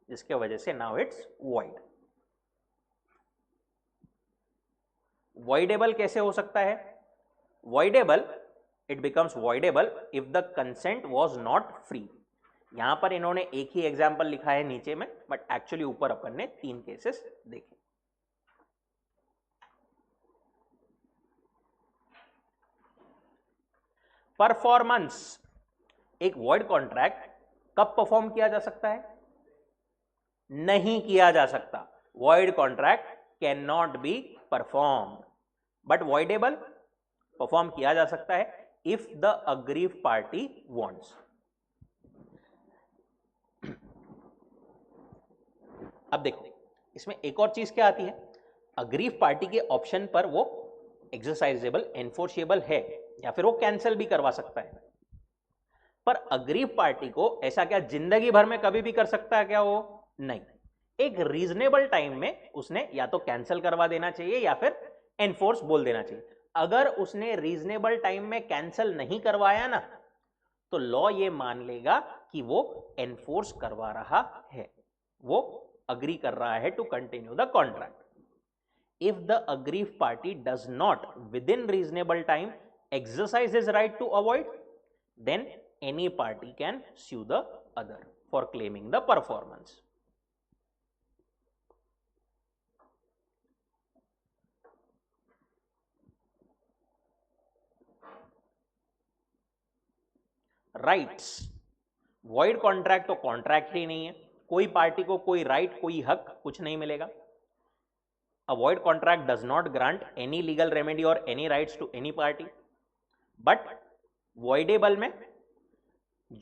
जिसके वजह से नाउ इट्स वॉइड। वॉइडेबल कैसे हो सकता है, voidable it becomes voidable if the consent was not free. यहां पर इन्होंने एक ही एग्जाम्पल लिखा है नीचे में, बट एक्चुअली ऊपर अपन ने 3 केसेस देखे। परफॉर्मेंस, एक वॉइड कॉन्ट्रैक्ट कब परफॉर्म किया जा सकता है, नहीं किया जा सकता। void contract cannot be performed, but voidable perform किया जा सकता है if the aggrieved party wants। अब देखो इसमें एक और चीज क्या आती है, अग्रीव पार्टी के ऑप्शन पर वो एक्सरसाइजेबल एनफोर्सेबल है या फिर वो कैंसिल भी करवा सकता है, पर अग्रीव पार्टी को ऐसा क्या जिंदगी भर में कभी भी कर सकता है क्या? वो नहीं, एक रीजनेबल टाइम में उसने या तो कैंसिल करवा देना चाहिए या फिर एनफोर्स बोल देना चाहिए। अगर उसने रीजनेबल टाइम में कैंसिल नहीं करवाया ना, तो लॉ ये मान लेगा कि वो एनफोर्स करवा रहा है, वो अग्री कर रहा है to continue the contract. If the aggrieved party does not within reasonable time exercise his right to avoid, then any party can sue the other for claiming the performance. Rights, void contract तो contract ही नहीं है, कोई party को कोई right कोई हक कुछ नहीं मिलेगा। A void contract does not grant any legal remedy or any rights to any party, but voidable में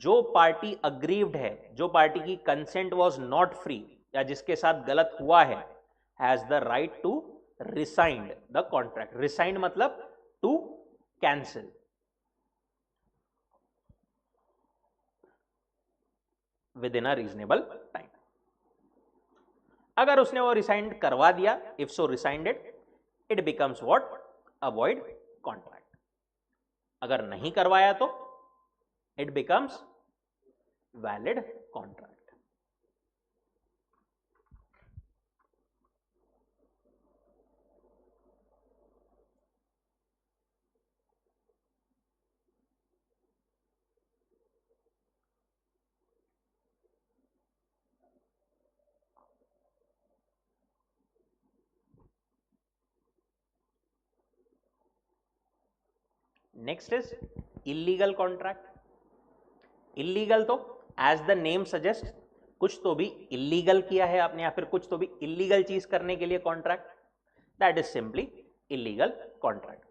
जो पार्टी अग्रीव्ड है, जो पार्टी की कंसेंट वॉज नॉट फ्री या जिसके साथ गलत हुआ है, has the right to rescind the contract. Rescind मतलब to cancel, within a reasonable time. अगर उसने वो रिसाइंड करवा दिया, if so rescinded, it becomes what? A void contract. अगर नहीं करवाया तो it becomes valid contract. Next is illegal contract. Illegal तो एज द नेम सजेस्ट, कुछ तो भी इलीगल किया है आपने या फिर कुछ तो भी इलीगल चीज करने के लिए contract, that is simply illegal contract.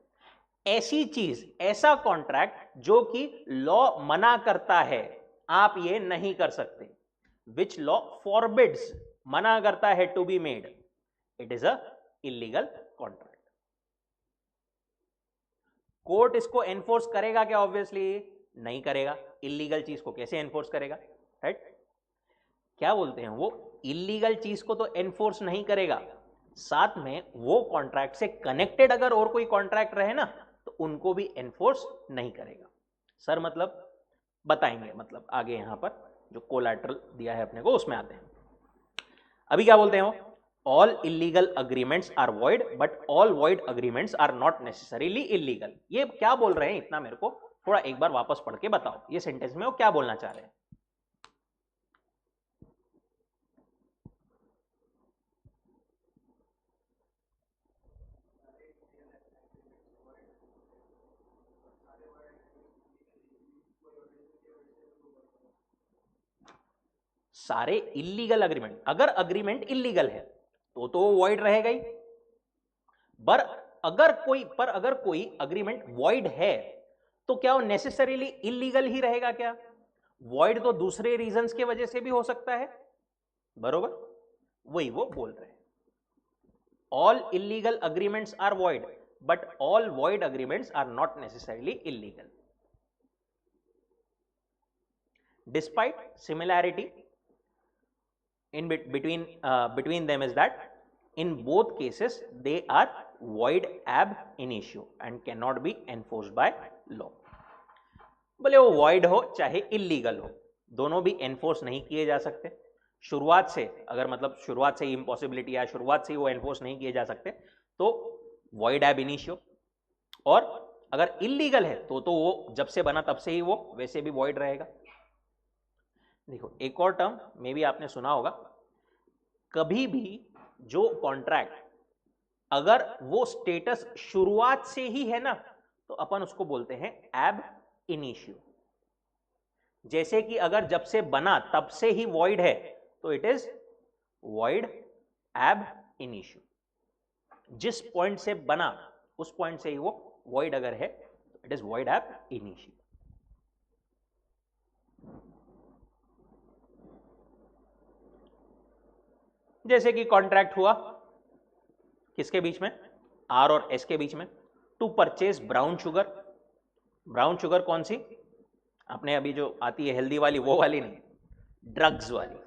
ऐसी चीज, ऐसा कॉन्ट्रैक्ट जो कि लॉ मना करता है आप ये नहीं कर सकते, विच लॉ फॉरबिड्स, मना करता है to be made, it is a illegal contract. Court इसको एनफोर्स करेगा क्या? ऑब्वियसली नहीं करेगा। इलीगल चीज को कैसे एनफोर्स करेगा? राइट, क्या बोलते हैं वो, इलीगल चीज को तो एनफोर्स नहीं करेगा, साथ में वो कॉन्ट्रैक्ट से कनेक्टेड अगर और कोई कॉन्ट्रैक्ट रहे ना, तो उनको भी एनफोर्स नहीं करेगा। सर मतलब बताएंगे, मतलब आगे यहां पर जो कोलैटरल दिया है अपने को उसमें आते हैं। अभी क्या बोलते हैं वो, all illegal agreements are void but all void agreements are not necessarily illegal। ये क्या बोल रहे हैं, इतना मेरे को थोड़ा एक बार वापस पढ़ के बताओ, ये सेंटेंस में वो क्या बोलना चाह रहे हैं। सारे इलीगल अग्रीमेंट, अगर अग्रीमेंट इलीगल है तो वॉइड रहेगा ही, पर अगर कोई अग्रीमेंट वॉइड है तो क्या वो नेसेसरीली इलीगल ही रहेगा क्या? वॉइड तो दूसरे रीजंस के वजह से भी हो सकता है, बरोबर, वही वो बोल रहे हैं। All illegal agreements are void but all void agreements are not necessarily illegal. Despite similarity in between them is that in both cases they are void ab initio and cannot be enforced by law। बोले वो void हो चाहे illegal हो, दोनों भी enforce नहीं किए जा सकते शुरुआत से। अगर मतलब शुरुआत से ही impossibility है, शुरुआत से ही वो enforce नहीं किए जा सकते, तो void ab initio। और अगर illegal है तो वो जब से बना तब से ही वो वैसे भी void रहेगा। देखो एक और टर्म में भी आपने सुना होगा, कभी भी जो कॉन्ट्रैक्ट अगर वो स्टेटस शुरुआत से ही है ना, तो अपन उसको बोलते हैं एब इनिशियो। जैसे कि अगर जब से बना तब से ही वॉइड है तो it is void ab initio. जिस पॉइंट से बना उस पॉइंट से ही वो void अगर है it is void ab initio. जैसे कि कॉन्ट्रैक्ट हुआ किसके बीच में, आर और एस के बीच में, to purchase brown sugar. Brown sugar कौन सी, आपने अभी जो आती है हेल्दी वाली वो वाली नहीं, ड्रग्स वाली.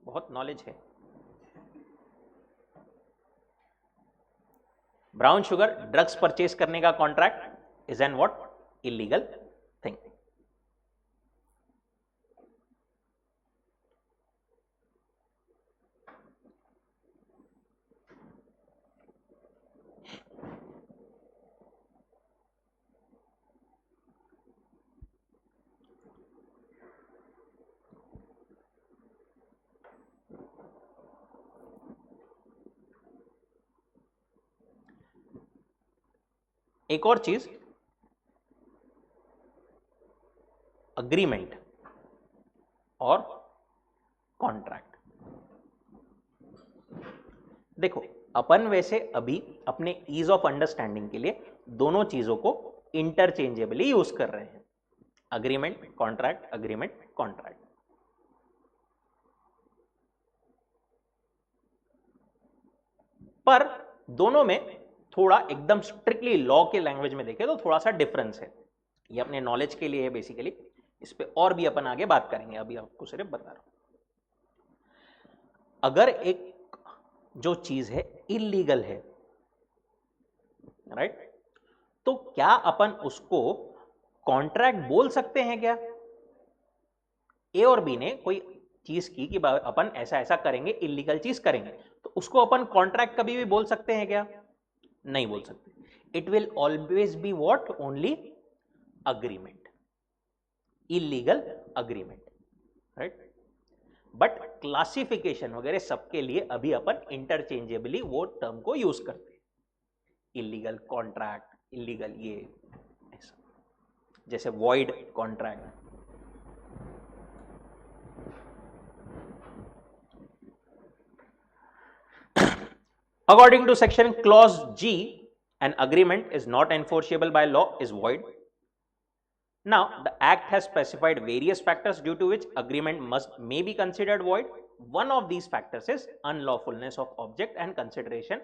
बहुत नॉलेज है. ब्राउन शुगर ड्रग्स परचेज करने का contract is an what, illegal thing. एक और चीज, अग्रीमेंट और कॉन्ट्रैक्ट. देखो अपन वैसे अभी अपने ईज ऑफ अंडरस्टैंडिंग के लिए दोनों चीजों को इंटरचेंजेबली यूज कर रहे हैं, अग्रीमेंट कॉन्ट्रैक्ट, अग्रीमेंट कॉन्ट्रैक्ट. पर दोनों में थोड़ा एकदम स्ट्रिक्टली लॉ के लैंग्वेज में देखें तो थोड़ा सा डिफरेंस है. ये अपने नॉलेज के लिए है बेसिकली, इस पे और भी अपन आगे बात करेंगे, अभी आपको सिर्फ बता रहा हूं. अगर एक जो चीज है इलीगल है, राइट, तो क्या अपन उसको कॉन्ट्रैक्ट बोल सकते हैं क्या? ए और बी ने कोई चीज की कि अपन ऐसा ऐसा करेंगे, इलीगल चीज करेंगे, तो उसको अपन कॉन्ट्रैक्ट कभी भी बोल सकते हैं क्या? नहीं बोल सकते. It will always be what, only agreement, illegal agreement, right. But classification वगैरह सबके लिए अभी अपन इंटरचेंजेबली वो टर्म को यूज करते हैं, इलीगल कॉन्ट्रैक्ट, इलीगल ये ऐसा. जैसे void contract. According to section clause G, an agreement is not enforceable by law, is void. Now, the act has specified various factors due to which agreement may be considered void. One of these factors is unlawfulness of object and consideration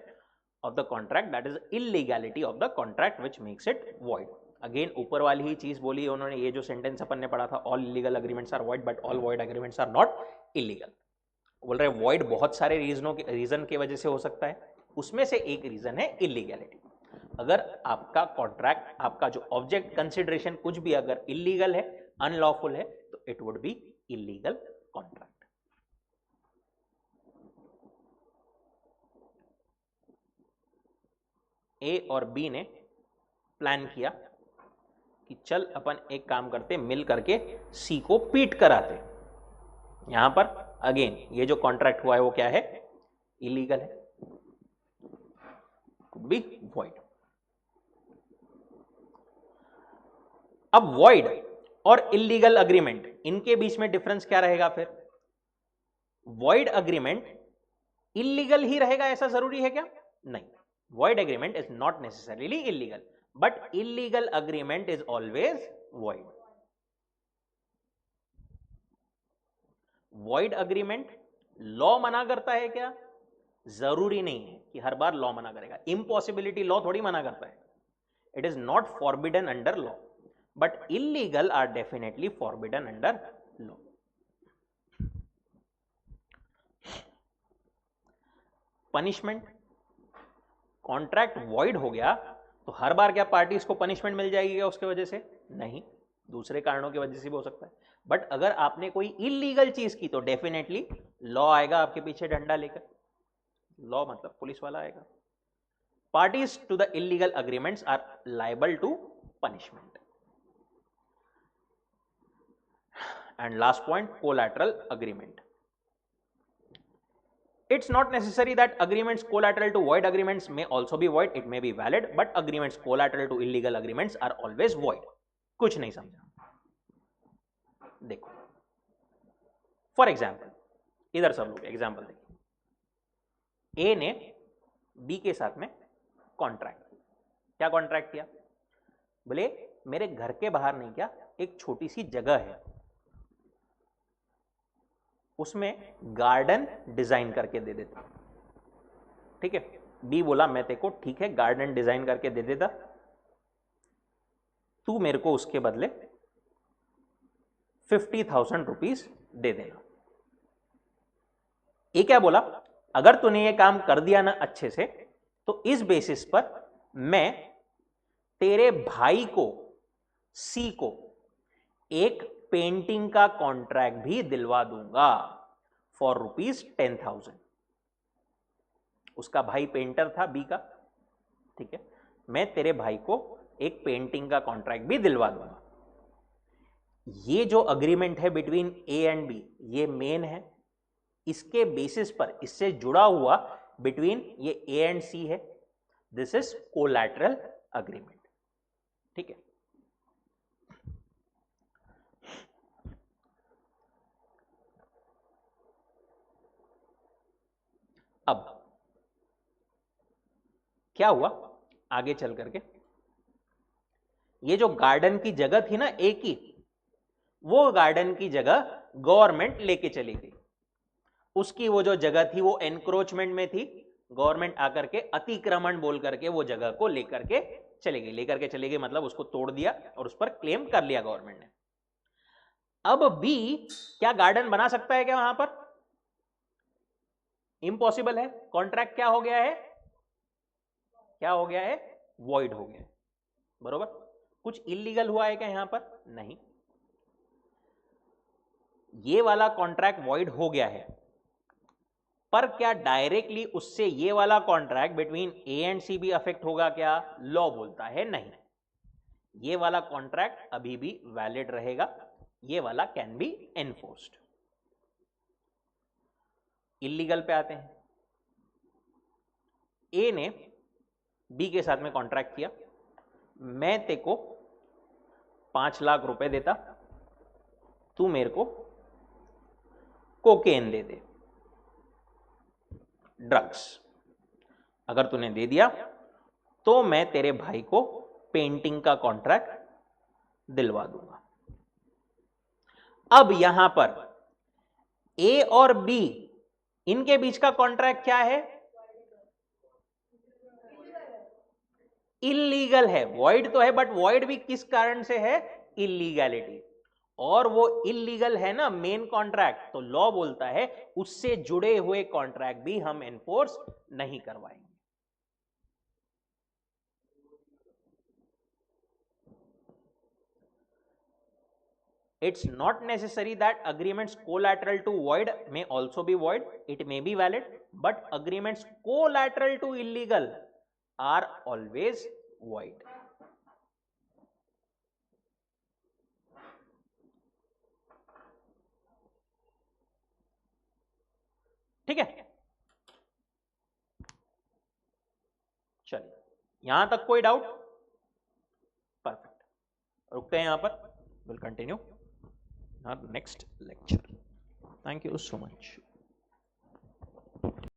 of the contract, that is illegality of the contract, which makes it void. Again, ऊपर वाली ही चीज बोली उन्होंने, ये जो sentence अपन ने पढ़ा था, all illegal agreements are void, but all void agreements are not illegal. बोल रहे void बहुत सारे रीजन के वजह से हो सकता है, उसमें से एक रीजन है इलीगैलिटी. अगर आपका कॉन्ट्रैक्ट, आपका जो ऑब्जेक्ट कंसिडरेशन कुछ भी अगर इलीगल है, अनलॉफुल है, तो it would be illegal contract. A और बी ने प्लान किया कि चल अपन एक काम करते, मिल करके सी को पीट कराते. यहां पर अगेन ये जो कॉन्ट्रैक्ट हुआ है वो क्या है, इलीगल है, कुड बी वॉइड. अब वॉइड और इलीगल अग्रीमेंट, इनके बीच में डिफरेंस क्या रहेगा फिर? वॉइड अग्रीमेंट इलीगल ही रहेगा ऐसा जरूरी है क्या? नहीं. Void agreement is not necessarily illegal, but illegal agreement is always void. Void agreement law मना करता है क्या? जरूरी नहीं है कि हर बार लॉ मना करेगा. इम्पॉसिबिलिटी लॉ थोड़ी मना करता है. It is not forbidden under law, but illegal are definitely forbidden under law. Punishment, contract void हो गया तो हर बार क्या पार्टीज को पनिशमेंट मिल जाएगी क्या उसके वजह से? नहीं, दूसरे कारणों की वजह से भी हो सकता है. बट अगर आपने कोई इलीगल चीज की तो डेफिनेटली लॉ आएगा आपके पीछे डंडा लेकर. लॉ मतलब पुलिस वाला आएगा. Parties to the illegal agreements are liable to punishment. And last point, collateral agreement. It's not necessary that agreements collateral to void agreements may also be void. It may be valid, but agreements collateral to illegal agreements are always void. कुछ नहीं समझा? देखो, for example इधर सब लोग example देखिए, ए ने B के साथ में कॉन्ट्रैक्ट, क्या कॉन्ट्रैक्ट किया, बोले मेरे घर के बाहर नहीं, क्या एक छोटी सी जगह है, उसमें गार्डन डिजाइन करके दे देता। ठीक है, बी बोला मैं तेको ठीक है गार्डन डिजाइन करके दे देता, तू मेरे को उसके बदले 50,000 रुपीज दे देगा। ये क्या बोला, अगर तूने ये काम कर दिया ना अच्छे से, तो इस बेसिस पर मैं तेरे भाई को सी को एक पेंटिंग का कॉन्ट्रैक्ट भी दिलवा दूंगा फॉर ₹10,000। उसका भाई पेंटर था बी का, ठीक है, मैं तेरे भाई को एक पेंटिंग का कॉन्ट्रैक्ट भी दिलवा दूंगा। ये जो अग्रीमेंट है बिटवीन ए एंड बी, ये मेन है, इसके बेसिस पर इससे जुड़ा हुआ बिटवीन ये ए एंड सी है, दिस इज कोलैटरल अग्रीमेंट। ठीक है, अब क्या हुआ आगे चल करके, ये जो गार्डन की जगह थी ना ए की, वो गार्डन की जगह गवर्नमेंट लेके चली गई। उसकी वो जो जगह थी वो एनक्रोचमेंट में थी, गवर्नमेंट आकर के अतिक्रमण बोल करके वो जगह को लेकर के चली गई। लेकर के चली गई मतलब उसको तोड़ दिया और उस पर क्लेम कर लिया गवर्नमेंट ने। अब बी क्या गार्डन बना सकता है क्या वहां पर? इम्पॉसिबल है। कॉन्ट्रैक्ट क्या हो गया है, क्या हो गया है, वॉइड हो गया है। बरोबर, कुछ इलीगल हुआ है क्या यहां पर? नहीं, ये वाला कॉन्ट्रैक्ट वॉइड हो गया है, पर क्या डायरेक्टली उससे ये वाला कॉन्ट्रैक्ट बिटवीन ए एंड सी भी अफेक्ट होगा क्या? लॉ बोलता है नहीं, ये वाला कॉन्ट्रैक्ट अभी भी वैलिड रहेगा, ये वाला कैन बी एनफोर्स्ड। इलीगल पे आते हैं, ए ने बी के साथ में कॉन्ट्रैक्ट किया, मैं तेको 5 लाख रुपए देता, तू मेरे को कोकेन दे दे, ड्रग्स। अगर तूने दे दिया तो मैं तेरे भाई को पेंटिंग का कॉन्ट्रैक्ट दिलवा दूंगा। अब यहां पर ए और बी इनके बीच का कॉन्ट्रैक्ट क्या है? इलीगल है, वॉइड तो है, बट वॉइड भी किस कारण से है? इलीगैलिटी। और वो इलीगल है ना मेन कॉन्ट्रैक्ट, तो लॉ बोलता है उससे जुड़े हुए कॉन्ट्रैक्ट भी हम एनफोर्स नहीं करवाएंगे। It's not necessary that agreements collateral to void may also be void. It may be valid, but agreements collateral to illegal are always void. ठीक है, चलिए यहां तक कोई डाउट? परफेक्ट, रुकते हैं यहां पर, will continue our next lecture. Thank you so much.